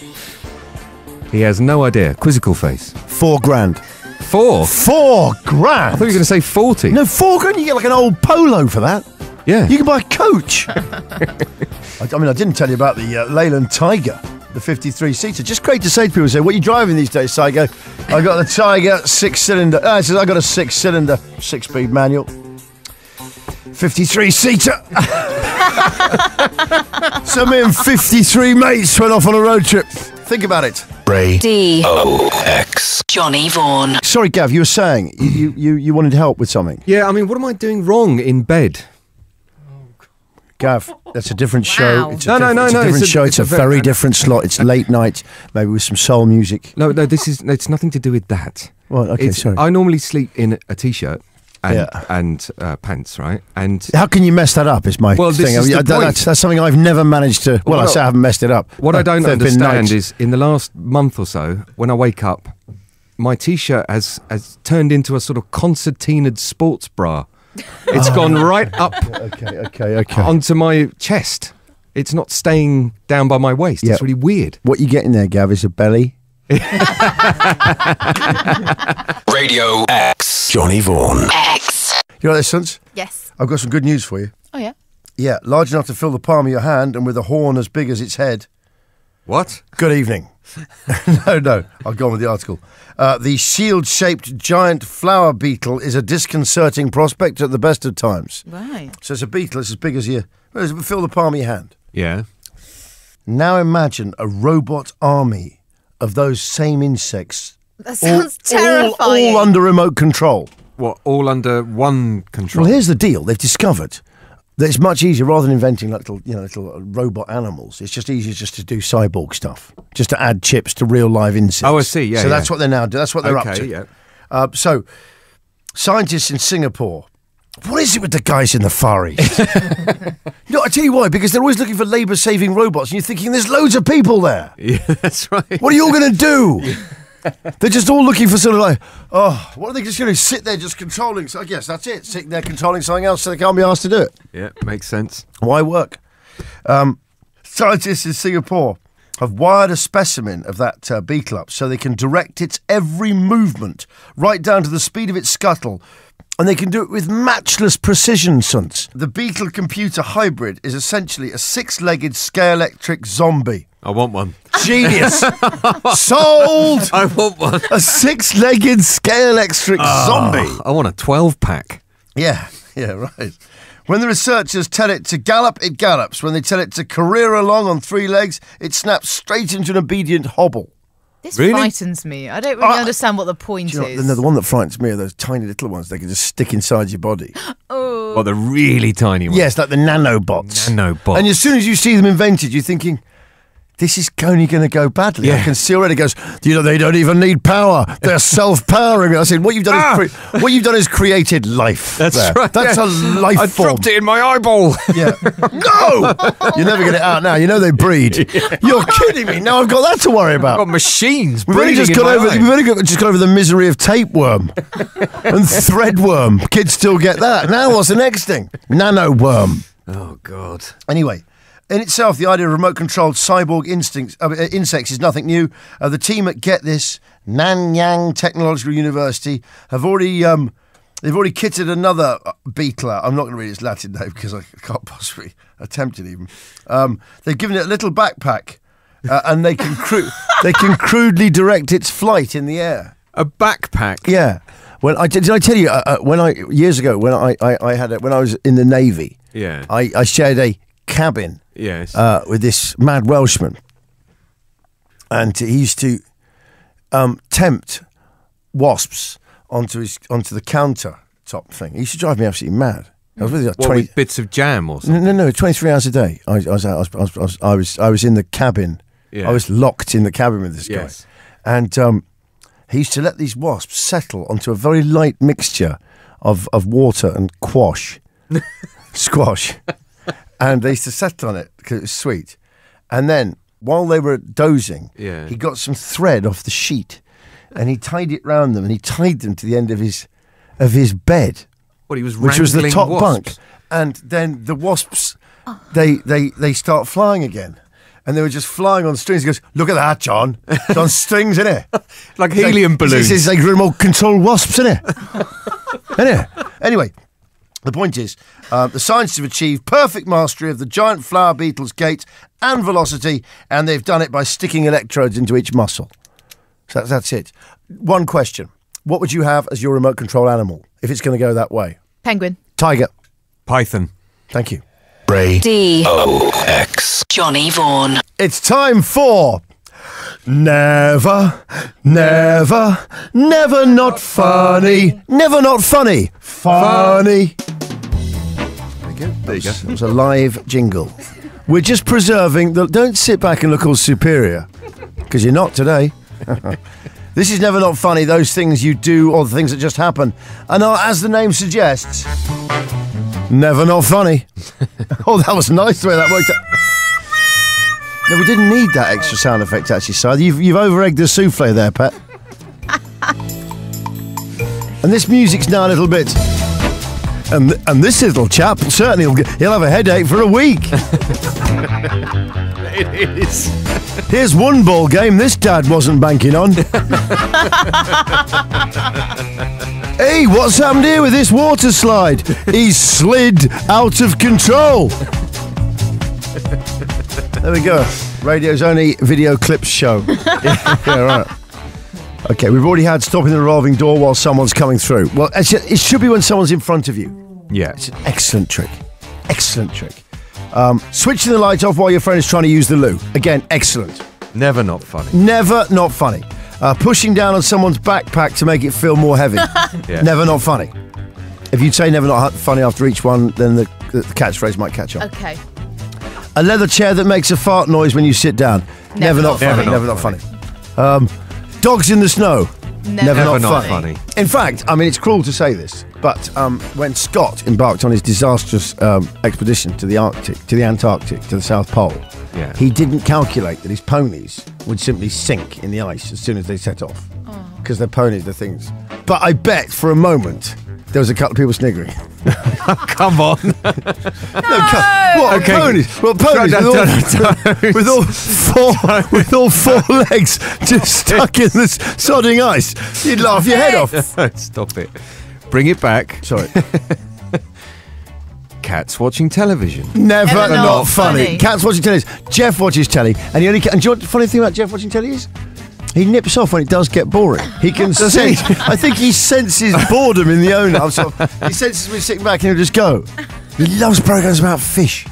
S5: He has no idea. Quizzical face.
S3: $4,000.
S5: 4?
S3: $4,000?
S5: I thought you were going to say 40.
S3: No, $4,000. You get like an old Polo for that.
S5: Yeah.
S3: You can buy a coach. I didn't tell you about the Leyland Tiger, the 53-seater. Just great to say to people, say, what are you driving these days? So I go, I got the Tiger 6-cylinder. It says I got a 6-cylinder, 6-speed manual. 53-seater. So me and 53 mates went off on a road trip. Think about it.
S2: D-O-X. Johnny Vaughan.
S3: Sorry, Gav, you were saying you wanted help with something.
S5: Yeah, I mean, what am I doing wrong in bed?
S3: Gav, that's a different show.
S4: Wow.
S3: It's a different show. It's a very different slot. It's late night, maybe with some soul music.
S5: No, it's nothing to do with that.
S3: Well, okay, sorry.
S5: I normally sleep in a t-shirt and,
S3: Yeah.
S5: and pants, right? And
S3: How can you mess that up? Is my
S5: Well, this
S3: thing.
S5: is the point.
S3: That's something I've never managed to. Well, I say I haven't messed it up.
S5: what I don't
S3: There have been
S5: understand
S3: nights.
S5: is, in the last month or so, when I wake up, my t-shirt has turned into a sort of concertinaed sports bra. It's gone right up
S3: Okay.
S5: onto my chest. It's not staying down by my waist.
S3: Yeah.
S5: It's really weird.
S3: What you getting there, Gav, is a belly.
S1: Radio X. Johnny Vaughan.
S2: X.
S3: You know this, Sons?
S4: Yes.
S3: I've got some good news for you.
S4: Oh, yeah.
S3: Yeah, large enough to fill the palm of your hand and with a horn as big as its head.
S5: What?
S3: Good evening. No, I'll go on with the article. The shield-shaped giant flower beetle is a disconcerting prospect at the best of times.
S4: Right.
S3: So it's a beetle, it's as big as fill the palm of your hand.
S5: Yeah.
S3: Now imagine a robot army of those same insects.
S4: That sounds terrifying.
S3: All under remote control.
S5: What? All under one control?
S3: Well, here's the deal. They've discovered that it's much easier, rather than inventing like little robot animals, it's just easier just to do cyborg stuff, just to add chips to real live insects.
S5: Oh, I see, yeah,
S3: So
S5: yeah.
S3: that's what they're now doing. That's what they're up to.
S5: yeah.
S3: So, scientists in Singapore, what is it with the guys in the Far East? I tell you why, because they're always looking for labour-saving robots, and you're thinking, there's loads of people there.
S5: Yeah, that's right.
S3: What are you all going to do? They're just all looking for sort of like, what are they just going to sit there just controlling? So I guess that's it. Sitting there controlling something else so they can't be asked to do it.
S5: Yeah, makes sense.
S3: Why work? Scientists in Singapore have wired a specimen of that beetle up so they can direct its every movement right down to the speed of its scuttle. And they can do it with matchless precision, Sunts. The beetle computer hybrid is essentially a 6-legged scale-electric zombie.
S5: I want one.
S3: Genius! Sold!
S5: I want one.
S3: A 6-legged scale-electric zombie.
S5: I want a 12-pack.
S3: Yeah, right. When the researchers tell it to gallop, it gallops. When they tell it to career along on 3 legs, it snaps straight into an obedient hobble.
S4: This
S5: Really?
S4: frightens me. I don't really understand what the point
S3: Do you
S4: is.
S3: know, the one that frightens me are those tiny little ones. They can just stick inside your body.
S5: Well, the really tiny one.
S3: Yes, like the nanobots.
S5: Nanobots.
S3: And as soon as you see them invented, you're thinking, this is only going to go badly. I
S5: Yeah.
S3: can see already. It goes, they don't even need power. They're self-powering. I said, what you've done is created life.
S5: That's
S3: there.
S5: right.
S3: That's
S5: yeah.
S3: a life
S5: I
S3: form.
S5: dropped it in my eyeball.
S3: Yeah. No! You never get it out now. You know they breed. You're kidding me. Now I've got that to worry about.
S5: I've got machines
S3: We've only just
S5: breathing
S3: gone
S5: in my
S3: over.
S5: eye.
S3: We've only just gone over the misery of tapeworm and threadworm. Kids still get that. Now what's the next thing? Nanoworm.
S5: Oh, God.
S3: Anyway, in itself, the idea of remote-controlled cyborg insects is nothing new. The team at Nanyang Technological University have already they've already kitted another beetle out. I'm not going to read its Latin name because I can't possibly attempt it even. They've given it a little backpack, and they can crudely direct its flight in the air.
S5: A backpack?
S3: Yeah. Did I tell you years ago when I was in the Navy?
S5: Yeah.
S3: I shared a cabin.
S5: Yes.
S3: With this mad Welshman, and he used to tempt wasps onto the countertop thing. He used to drive me absolutely mad. I was with like 20
S5: with bits of jam or something.
S3: No, 23 hours a day. I was in the cabin.
S5: Yeah.
S3: I was locked in the cabin with this guy,
S5: Yes.
S3: and he used to let these wasps settle onto a very light mixture of water and squash, and they used to settle on it because it was sweet. And then while they were dozing, he got some thread off the sheet, and he tied it round them, and he tied them to the end of his bed.
S5: What, he was
S3: which was the
S5: wrangling
S3: top
S5: wasps?
S3: bunk, and then the wasps they start flying again, and they were just flying on strings. He goes, "Look at that, John! It's on strings, isn't it?
S5: Like helium balloons."
S3: It's like remote control wasps, isn't it? Isn't it? Anyway, the point is, the scientists have achieved perfect mastery of the giant flower beetle's gait and velocity, and they've done it by sticking electrodes into each muscle. So that's it. One question. What would you have as your remote control animal if it's going to go that way?
S4: Penguin.
S3: Tiger.
S5: Python.
S3: Thank you.
S2: D-O-X. Johnny Vaughan.
S3: It's time for Never Not Funny. Never Not Funny. Funny. There you go. That was a live jingle. We're just preserving the... Don't sit back and look all superior, because you're not today. This is Never Not Funny, those things you do or the things that just happen and are, as the name suggests, never not funny. Oh, that was nice the way that worked out. No, we didn't need that extra sound effect, actually, Si. You've over-egged the souffle there, Pat. And this music's now a little bit... And this little chap, certainly he'll have a headache for a week. It is. Here's one ball game this dad wasn't banking on. Hey, what's happened here with this water slide? He's slid out of control. There we go. Radio's only video clips show. Yeah, right. Okay, we've already had stopping the revolving door while someone's coming through. Well, it should be when someone's in front of you.
S5: Yeah.
S3: It's an excellent trick. Excellent trick. Switching the light off while your friend is trying to use the loo. Again, excellent.
S5: Never not funny.
S3: Never not funny. Pushing down on someone's backpack to make it feel more heavy.
S5: Yeah.
S3: Never not funny. If you'd say never not funny after each one, then the catchphrase might catch on.
S4: Okay.
S3: A leather chair that makes a fart noise when you sit down. Never not funny. Never not funny. Dogs in the snow. Never not funny. In fact, I mean, it's cruel to say this, but when Scott embarked on his disastrous expedition to the Arctic, to the Antarctic, to the South Pole, he didn't calculate that his ponies would simply sink in the ice as soon as they set off. Because they're ponies, they're things. But I bet for a moment there was a couple of people sniggering.
S5: Come on.
S3: What,
S5: Okay.
S3: ponies? What, ponies with all four legs just stuck in this sodding ice? You'd laugh your head off.
S5: Stop it. Bring it back.
S3: Sorry.
S5: Cats watching television.
S3: Never
S4: Never
S3: not
S4: not
S3: funny.
S4: funny.
S3: Cats watching telly. Jeff watches telly, and he only. And do you know what the funny thing about Jeff watching telly is? He nips off when it does get boring. He can sense. I think he senses boredom in the owner. He senses me sitting back and he'll just go. He loves programs about fish.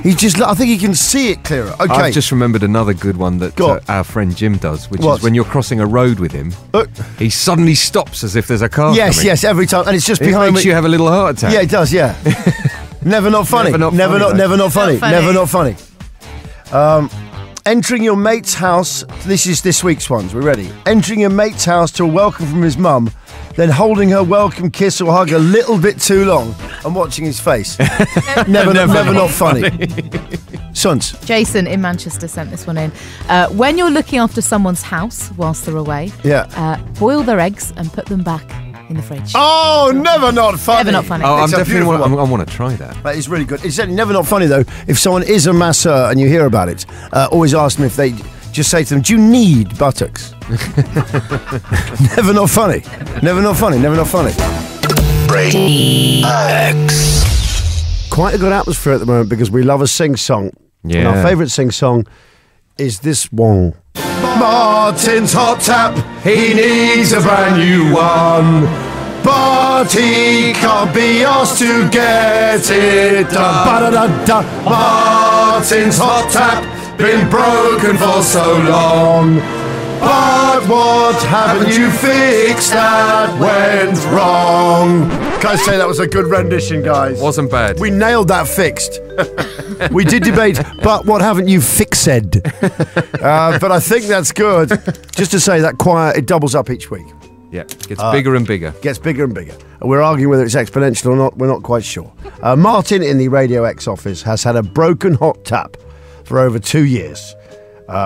S3: He just. I think he can see it clearer. Okay.
S5: I've just remembered another good one that our friend Jim does, which
S3: What?
S5: is when you're crossing a road with him, he suddenly stops as if there's a car
S3: Yes,
S5: coming.
S3: yes, every time, and it's just
S5: It
S3: behind
S5: makes
S3: me.
S5: you have a little heart attack.
S3: Yeah, it does. Yeah. Never not funny.
S5: Never not
S3: Never
S5: funny,
S3: not.
S5: though.
S3: Never not funny.
S4: funny.
S3: Never not funny. Entering your mate's house. This is this week's ones. We're ready. Entering your mate's house to a welcome from his mum, then holding her welcome kiss or hug a little bit too long and watching his face. Never not funny. Sons.
S4: Jason in Manchester sent this one in. When you're looking after someone's house whilst they're away, boil their eggs and put them back in the fridge.
S3: Oh, never not funny.
S4: Never not funny.
S5: Oh, I'm
S3: It's a
S5: definitely
S3: beautiful one.
S5: I want to try that.
S3: That is really good. It's certainly never not funny, though. If someone is a masseur and you hear about it, always ask them if they just say to them, do you need buttocks? Never not funny. Never not funny. Never not funny.
S1: X.
S3: Quite a good atmosphere at the moment because we love a sing-song.
S5: Yeah.
S3: And our favourite sing-song is this one. Martin's hot tap, he needs a brand new one. but he can't be asked to get it done. Ba-da-da-da. Martin's hot tap been broken for so long. But what haven't you fixed that went wrong? Can I say that was a good rendition, guys?
S5: Wasn't bad.
S3: We nailed that fixed. We did debate, but what haven't you fixed? But I think that's good. Just to say that choir, it doubles up each week.
S5: Yeah, gets bigger and bigger.
S3: Gets bigger and bigger. We're arguing whether it's exponential or not. We're not quite sure. Martin in the Radio X office has had a broken hot tap for over 2 years,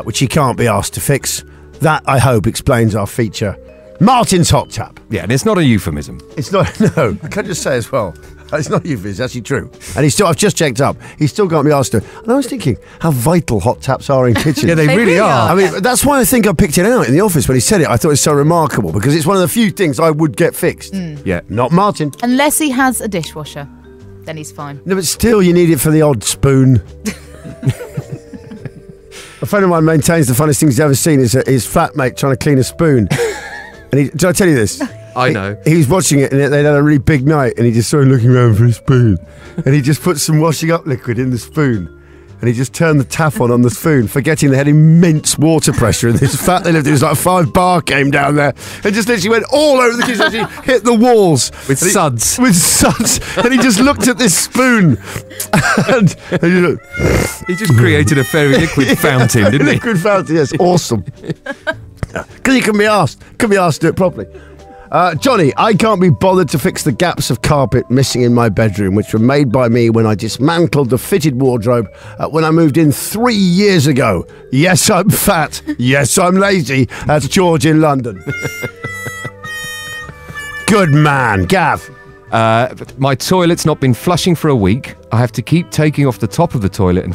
S3: which he can't be asked to fix. That, I hope, explains our feature, Martin's hot tap.
S5: Yeah, and it's not a euphemism.
S3: It's not, no, I can just say as well, it's not euphemism, it's actually true. And he's still, I've just checked up, he's still got me asked to. And I was thinking how vital hot taps are in kitchens.
S5: Yeah, they really are.
S3: I mean, that's why I think I picked it out in the office when he said it. I thought it was so remarkable because it's one of the few things I would get fixed.
S5: Yeah.
S3: Not Martin.
S4: Unless he has a dishwasher, then he's fine.
S3: No, but still, you need it for the odd spoon. A friend of mine maintains the funniest things he's ever seen is his flatmate trying to clean a spoon. And did I tell you this?
S5: I know.
S3: He was watching it and they'd had a really big night and he just saw him looking around for a spoon. And he just put some washing up liquid in the spoon. And he just turned the tap on the spoon, forgetting they had immense water pressure in this flat they lived in. It was like a 5-bar came down there and just literally went all over the kitchen. He hit the walls.
S5: With suds.
S3: With suds. And he just looked at this spoon. And
S5: he just created a fairy liquid fountain, didn't he?
S3: Liquid fountain, yes. Awesome. Because he couldn't be asked to do it properly. Johnny, I can't be bothered to fix the gaps of carpet missing in my bedroom, which were made by me when I dismantled the fitted wardrobe when I moved in 3 years ago. Yes, I'm fat. Yes, I'm lazy. That's George in London. Good man. Gav.
S5: My toilet's not been flushing for a week. I have to keep taking off the top of the toilet and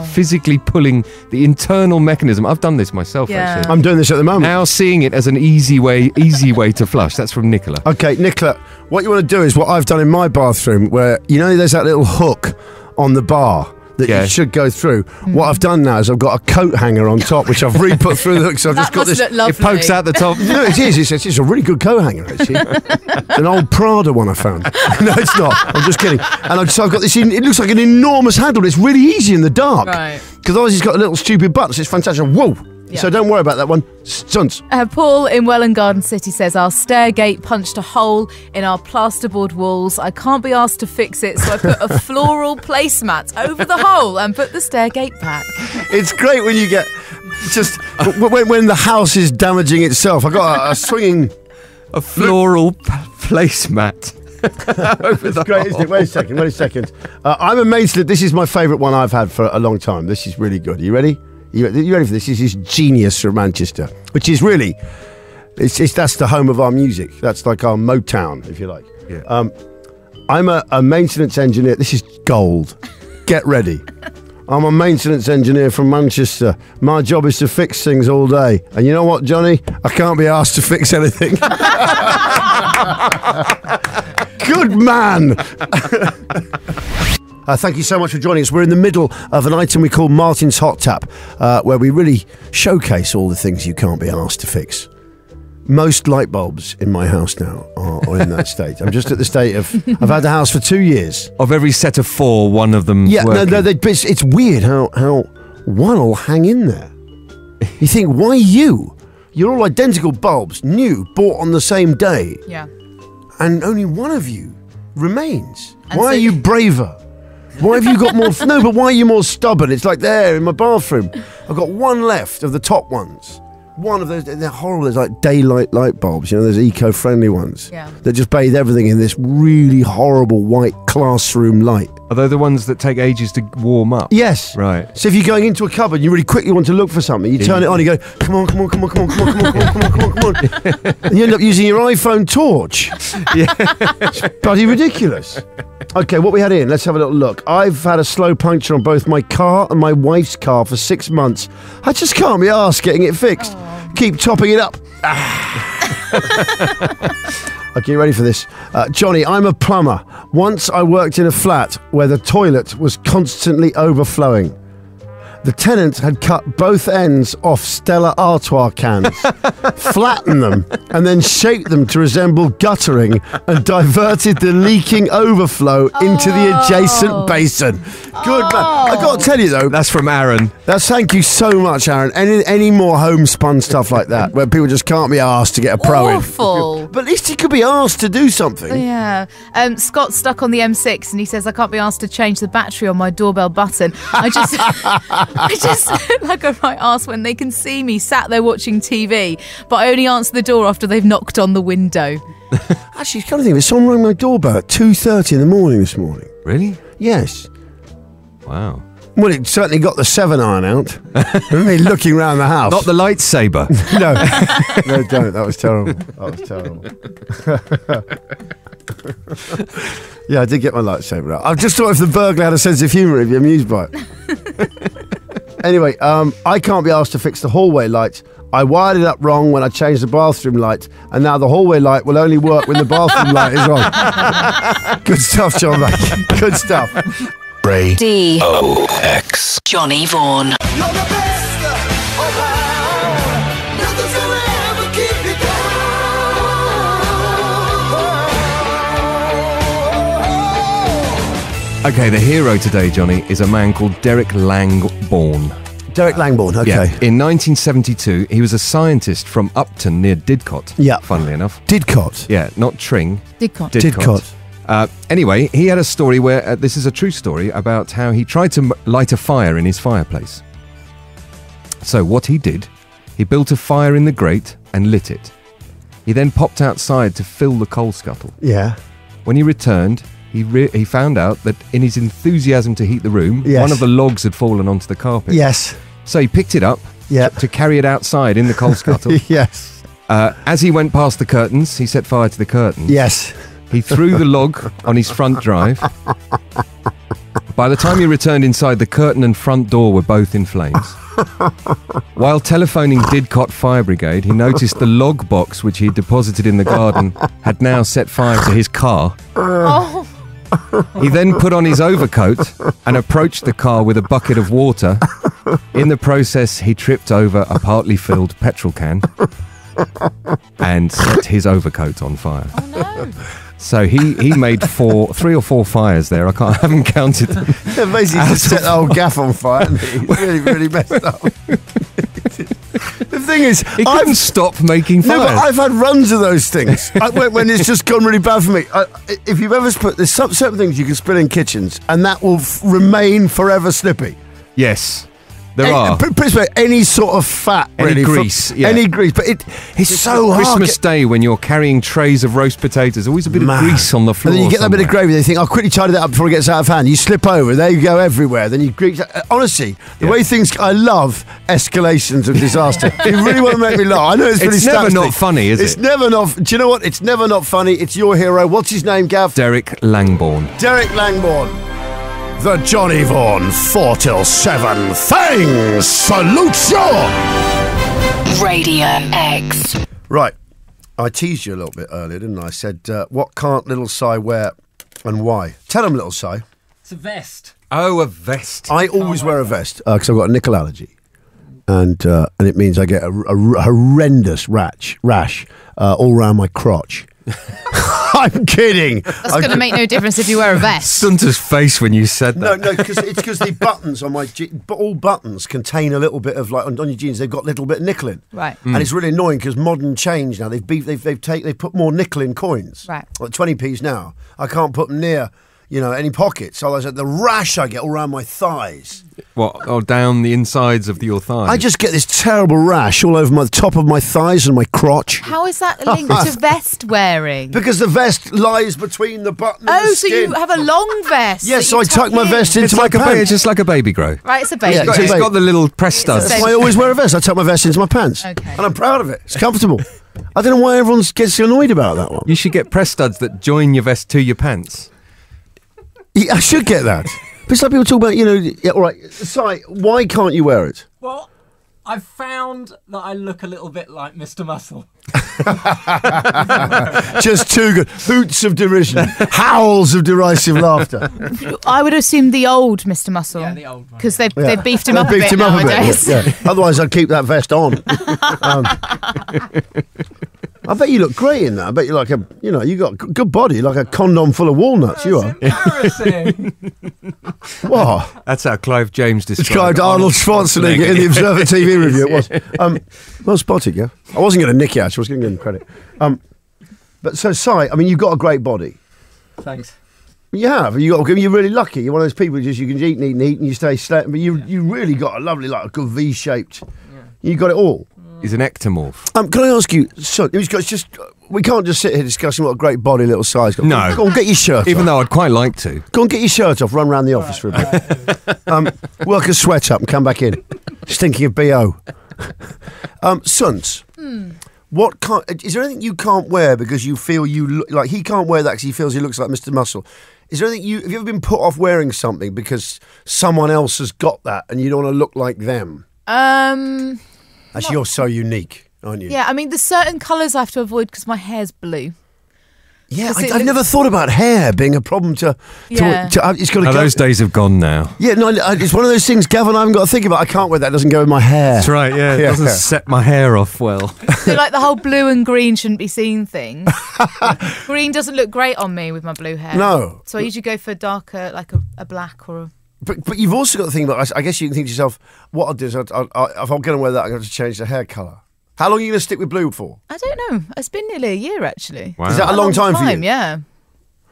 S5: physically pulling the internal mechanism. I've done this myself, actually.
S3: I'm doing this at the moment.
S5: Now seeing it as an easy way to flush. That's from Nicola.
S3: Okay, Nicola, what you want to do is what I've done in my bathroom where, you know, there's that little hook on the bar that you should go through. What I've done now is I've got a coat hanger on top, which I've re-put through the hook, so I've just got this.
S5: It pokes out the top.
S3: No, it is. It's a really good coat hanger, actually. It's an old Prada one I found. No, it's not. I'm just kidding. And so I've got this. It looks like an enormous handle. It's really easy in the dark.
S4: Right.
S3: Because otherwise, it's got a little stupid button. So it's fantastic. Whoa.
S4: Yeah.
S3: So don't worry about that one. Stunts.
S4: Paul in Welland Garden City says, our stairgate punched a hole in our plasterboard walls. I can't be asked to fix it, so I put a floral placemat over the hole and put the stairgate back.
S3: It's great when you get just when the house is damaging itself. I got a swinging...
S5: A floral placemat. Over the
S3: Great,
S5: hole.
S3: isn't it? Wait a second. I'm amazed that this is my favourite one I've had for a long time. This is really good. Are you ready? You ready for this? This is genius from Manchester, which is really, that's the home of our music. That's like our Motown, if you like.
S5: Yeah.
S3: I'm a maintenance engineer. This is gold. Get ready. I'm a maintenance engineer from Manchester. My job is to fix things all day. And you know what, Johnny? I can't be asked to fix anything. Good man. Thank you so much for joining us. We're in the middle of an item we call Martin's Hot Tap, where we really showcase all the things you can't be asked to fix. Most light bulbs in my house now are in that state. I'm just at the state of, I've had the house for 2 years.
S5: Of every set of 4, one of them working.
S3: No, it's weird how one will hang in there. You think, why you? You're all identical bulbs, new, bought on the same day.
S4: Yeah.
S3: And only one of you remains.
S4: And
S3: Why
S4: so
S3: are you braver? Why have you got more... No, but why are you more stubborn? It's like there in my bathroom. I've got one left of the top ones. One of those, they're horrible. There's like daylight light bulbs, you know, there's eco-friendly ones that just bathe everything in this really horrible white classroom light.
S5: Are they the ones that take ages to warm up?
S3: Yes.
S5: Right.
S3: So if you're going into a cupboard, you really quickly want to look for something, you turn it on, you go, come on. And you end up using your iPhone torch.
S5: Yeah.
S3: It's bloody ridiculous. Okay, what we had in, let's have a little look. I've had a slow puncture on both my car and my wife's car for 6 months. I just can't be arsed getting it fixed. Keep topping it up. Okay, you ready for this? Johnny, I'm a plumber. Once I worked in a flat where the toilet was constantly overflowing. The tenant had cut both ends off Stella Artois cans, flattened them, and then shaped them to resemble guttering and diverted the leaking overflow into the adjacent basin. Good man. I got to tell you though,
S5: That's from Aaron.
S3: thank you so much, Aaron. Any more homespun stuff like that, where people just can't be asked to get a pro in?
S4: Awful.
S3: But at least he could be asked to do something.
S4: Yeah. Scott's stuck on the M6 and he says, I can't be asked to change the battery on my doorbell button. I just look like a right arse when they can see me sat there watching TV, but I only answer the door after they've knocked on the window.
S3: Actually, it's kind of thing. Someone rang my doorbell at 2:30 in the morning this morning.
S5: Really?
S3: Yes.
S5: Wow.
S3: Well, it certainly got the 7-iron out. And me looking around the house.
S5: Not the lightsaber.
S3: No, don't. That was terrible. Yeah, I did get my lightsaber out. I just thought if the burglar had a sense of humour, he'd be amused by it. Anyway, I can't be asked to fix the hallway light. I wired it up wrong when I changed the bathroom light, and now the hallway light will only work when the bathroom light is on. Good stuff, John. Good stuff.
S2: D-O-X. Johnny Vaughan.
S6: You're the best around. Nothing's gonna ever keep you down.
S5: Okay, the hero today, Johnny, is a man called Derek Langbourne.
S3: Derek Langbourne, okay.
S5: Yeah. In 1972, he was a scientist from Upton near Didcot.
S3: Yeah.
S5: Funnily enough.
S3: Didcot.
S5: Yeah, not Tring.
S3: Didcot.
S5: Anyway, he had a story where, this is a true story, about how he tried to light a fire in his fireplace. So what he did, he built a fire in the grate and lit it. He then popped outside to fill the coal scuttle.
S3: Yeah.
S5: When he returned, he found out that in his enthusiasm to heat the room,
S3: Yes.
S5: one of the logs had fallen onto the carpet.
S3: Yes.
S5: So he picked it up to carry it outside in the coal scuttle.
S3: Yes.
S5: As he went past the curtains, he set fire to the curtains.
S3: Yes.
S5: He threw the log on his front drive. By the time he returned inside, the curtain and front door were both in flames. While telephoning Didcot Fire Brigade, he noticed the log box which he had deposited in the garden had now set fire to his car.
S4: Oh.
S5: He then put on his overcoat and approached the car with a bucket of water. In the process, he tripped over a partly filled petrol can and set his overcoat on fire.
S4: Oh no.
S5: So he made 3 or 4 fires there. I haven't counted them.
S3: Yeah, basically just set the whole gaff on fire. He's really, really messed up. The thing is,
S5: He couldn't stop making fires.
S3: No, but I've had runs of those things when it's just gone really bad for me. If you've ever there's certain things you can spill in kitchens, and that will remain forever slippy.
S5: Yes, there are.
S3: Put it this way, any sort of fat,
S5: Any
S3: really,
S5: grease, yeah.
S3: any grease. But it's so hard.
S5: Christmas Day when you're carrying trays of roast potatoes, always a bit of grease on the floor.
S3: And then you get that bit of
S5: somewhere.
S3: gravy. They think, I'll quickly tidy that up before it gets out of hand. You slip over, there you go everywhere. Then you grease. Honestly, the way things, I love escalations of disaster. You really want to make me laugh. I know it's really
S5: It's never
S3: slapstick.
S5: not funny, is
S3: It's
S5: it?
S3: never not. Do you know what? It's never not funny. It's your hero. What's his name, Gav?
S5: Derek Langbourne.
S3: Derek Langbourne. The Johnny Vaughan 4 till 7 things. Salute you!
S2: Radio X.
S3: Right. I teased you a little bit earlier, didn't I? I said, what can't little Si wear and why? Tell him, little Si.
S7: It's a vest.
S5: Oh, a vest.
S3: I always wear a vest because I've got a nickel allergy. And it means I get a horrendous rash all around my crotch. I'm kidding.
S4: That's going to make no difference if you wear a vest.
S5: Sunta's face when you said that.
S3: No, because the buttons on my all buttons contain a little bit of on your jeans. They've got a little bit of nickel in,
S4: Right.
S3: And it's really annoying because modern change now. They've put more nickel in coins,
S4: Right.
S3: Like 20p's now. I can't put them near any pockets. Otherwise, the rash I get all around my thighs.
S5: What? Or down the insides of your thighs?
S3: I just get this terrible rash all over the top of my thighs and my crotch.
S4: How is that linked to vest wearing?
S3: Because the vest lies between the button and the
S4: So
S3: skin.
S4: you have a long vest.
S3: Yes,
S4: that
S3: so
S4: you
S3: I tuck my
S4: in.
S3: vest into
S5: It's
S3: my
S5: like
S3: pants.
S5: just like a baby grow.
S4: Right, it's a baby.
S3: Yeah,
S5: It's
S3: it's
S5: got the little press studs.
S3: That's why I always wear a vest. I tuck my vest into my pants.
S4: Okay.
S3: And I'm proud of it. It's comfortable. I don't know why everyone gets annoyed about that one.
S5: You should get press studs that join your vest to your pants.
S3: Yeah, I should get that. But it's like people talk about, all right, Si, why can't you wear it?
S7: Well, I've found that I look a little bit like Mr. Muscle.
S3: Just too good. Hoots of derision, howls of derisive laughter.
S4: I would assume the old Mr. Muscle.
S7: Yeah, the old one.
S4: Because they've
S3: Yeah.
S4: beefed him
S3: They
S4: up
S3: beefed
S4: a bit
S3: him up
S4: nowadays.
S3: yeah. Otherwise, I'd keep that vest on. I bet you look great in that. I bet you like you got a good body, like a condom full of walnuts. You are.
S7: Embarrassing.
S3: What?
S5: That's how Clive James described
S3: Described Arnold Schwarzenegger in the Observer TV review. It was. Well spotted, yeah. I wasn't going to nick it, actually. I was going to give him credit. But so, Si, I mean, you've got a great body.
S7: Thanks.
S3: You have. You're really lucky. You're one of those people who just you can eat and you stay slim. But you really got a lovely, like a good V-shaped. You got it all.
S5: He's an ectomorph.
S3: Can I ask you, son? It's just we can't just sit here discussing what a great body little size got.
S5: No.
S3: Go on, get your shirt
S5: Even
S3: off.
S5: though I'd quite like to.
S3: Go on, get your shirt off. Run around the office for a bit. Work a sweat up and come back in. Stinking of BO. Sons. What is there anything you can't wear because you feel you look like he can't wear that because he feels he looks like Mr. Muscle? Is there anything have you ever been put off wearing something because someone else has got that and you don't want to look like them? Actually, you're so unique, aren't you?
S4: Yeah, I mean, there's certain colours I have to avoid because my hair's blue.
S3: Yeah,
S4: 'Cause
S3: I've never thought about hair being a problem to it's got to go.
S5: Those days have gone now.
S3: Yeah, no, it's one of those things, Gavin, I haven't got to think about. I can't wear that. It doesn't go in my hair.
S5: That's right, yeah. It doesn't set my hair off well.
S4: So like the whole blue and green shouldn't be seen thing. Green doesn't look great on me with my blue hair.
S3: No.
S4: So I usually go for darker, like a black or a...
S3: But you've also got to think about, I guess you can think to yourself, what I'll do is, if I'm going to wear that, I'm going to change the hair colour. How long are you going to stick with blue for?
S4: I don't know. It's been nearly a year, actually.
S5: Wow.
S3: Is that a long time for you?
S4: Yeah.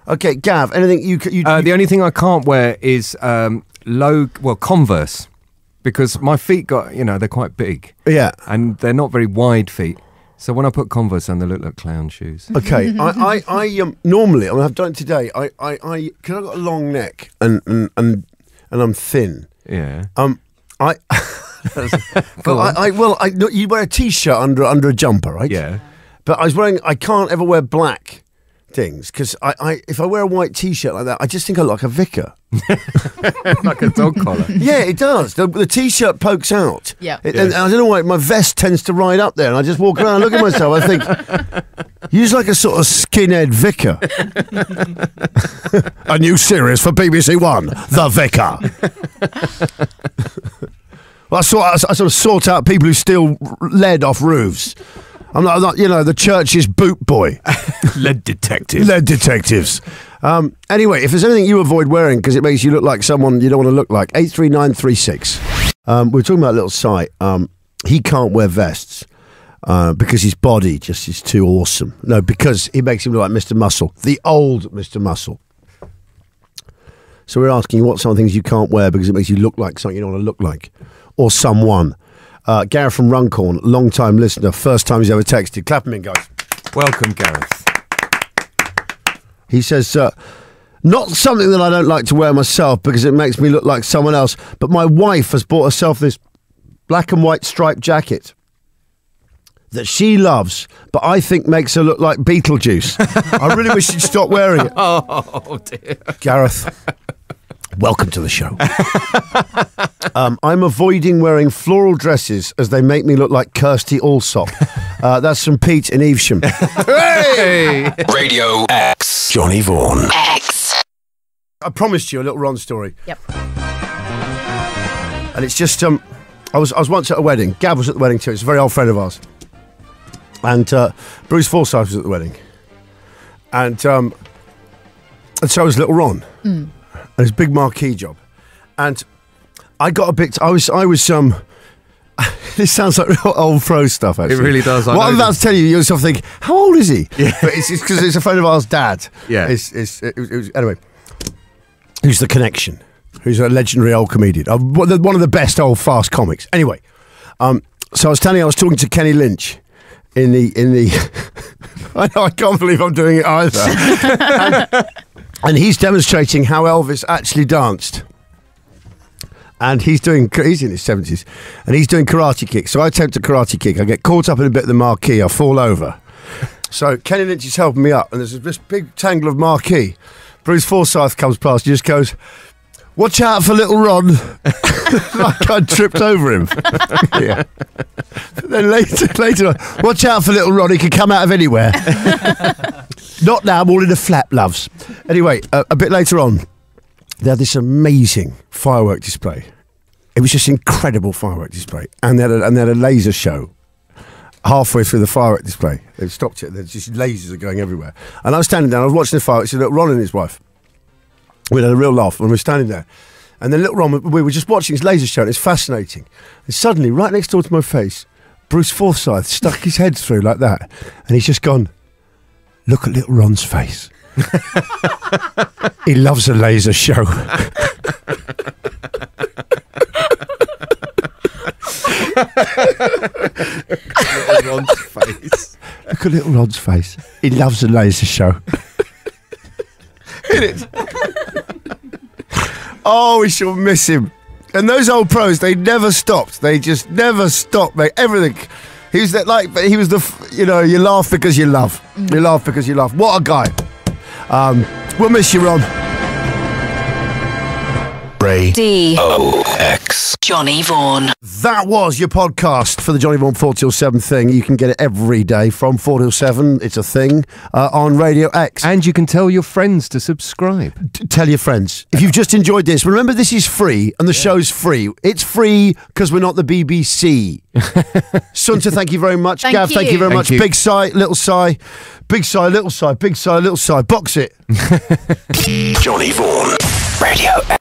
S3: Okay, Gav, anything you
S5: the only thing I can't wear is Converse, because my feet they're quite big.
S3: Yeah.
S5: And they're not very wide feet. So when I put Converse on, they look like clown shoes.
S3: Okay, I normally, I mean, I've done it today. Because I've got a long neck and I'm thin.
S5: Yeah.
S3: You wear a t-shirt under a jumper, right?
S5: Yeah.
S3: But I can't ever wear black things because if I wear a white t-shirt like that, I just think I look like a vicar.
S5: Like a dog collar.
S3: Yeah, it does. The t-shirt pokes out.
S4: Yeah.
S3: And I don't know why my vest tends to ride up there, and I just walk around and look at myself. I think you're just like a sort of skinhead vicar. A new series for BBC One, The Vicar. Well, I sort of sort out people who steal lead off roofs. I'm not the church's boot boy.
S5: Lead detective.
S3: Lead detectives. Anyway, if there's anything you avoid wearing because it makes you look like someone you don't want to look like, 83936. We're talking about little Si. He can't wear vests because his body just is too awesome. No, because he makes him look like Mr. Muscle, the old Mr. Muscle. So we're asking you what some things you can't wear because it makes you look like something you don't want to look like, or someone. Gareth from Runcorn, long-time listener, first time he's ever texted. Clap him in, guys.
S5: Welcome, Gareth.
S3: He says, not something that I don't like to wear myself because it makes me look like someone else, but my wife has bought herself this black and white striped jacket that she loves, but I think makes her look like Beetlejuice. I really wish she'd stop wearing it.
S5: Oh, dear.
S3: Gareth, welcome to the show. I'm avoiding wearing floral dresses as they make me look like Kirsty Allsop. That's from Pete in Evesham.
S5: Hey!
S1: Radio X. Johnny Vaughan.
S2: X.
S3: I promised you a little Ron story.
S4: Yep.
S3: And it's just, I was once at a wedding. Gav was at the wedding too. It's a very old friend of ours. And Bruce Forsyth was at the wedding. And so was little Ron. And his big marquee job. And I got a bit, I was this sounds like real old pro stuff, actually.
S5: It really does.
S3: What I'm about to tell you, you'll sort of think, how old is he?
S5: Yeah.
S3: But it's because it's a friend of ours' dad.
S5: Yeah.
S3: Anyway, who's the connection? Who's a legendary old comedian? One of the best old fast comics. Anyway, so I was talking to Kenny Lynch in the I know, I can't believe I'm doing it either. And he's demonstrating how Elvis actually danced. And he's in his 70s, and he's doing karate kicks. So I attempt a karate kick. I get caught up in a bit of the marquee. I fall over. So Kenny Lynch is helping me up, and there's this big tangle of marquee. Bruce Forsyth comes past and just goes, Watch out for little Ron. Like I tripped over him. Yeah. Then later on, watch out for little Ron. He can come out of anywhere. Not now. I'm all in a flap, loves. Anyway, a bit later on, they had this amazing firework display. It was just incredible firework display, and they had a laser show. Halfway through the firework display, they've stopped it. There's just lasers are going everywhere. And I was standing there. I was watching the fireworks. So little Ron and his wife. We had a real laugh when we were standing there. And then little Ron, we were just watching this laser show, and it's fascinating. And suddenly, right next door to my face, Bruce Forsyth stuck his head through like that. And he's just gone, look at little Ron's face. He loves a laser show. Little Ron's face. Look at little Ron's face. He loves a laser show. It. Oh, we shall miss him. And those old pros, they never stopped. They just never stopped, mate. Everything. He was that he was the, you laugh because you love. You laugh because you love. What a guy. We'll miss you, Ron.
S2: D-O-X. Johnny Vaughan.
S3: That was your podcast for the Johnny Vaughan 4 till 7 thing. You can get it every day from 4 till 7. It's a thing on Radio X.
S5: And you can tell your friends to subscribe.
S3: Tell your friends. If you've just enjoyed this, remember this is free and the show's free. It's free because we're not the BBC. Sunta, thank you very much. Gav, thank you very much.
S5: You.
S3: Big sigh, little sigh. Big sigh, little sigh. Big sigh, little sigh. Box it.
S1: Johnny Vaughan. Radio X.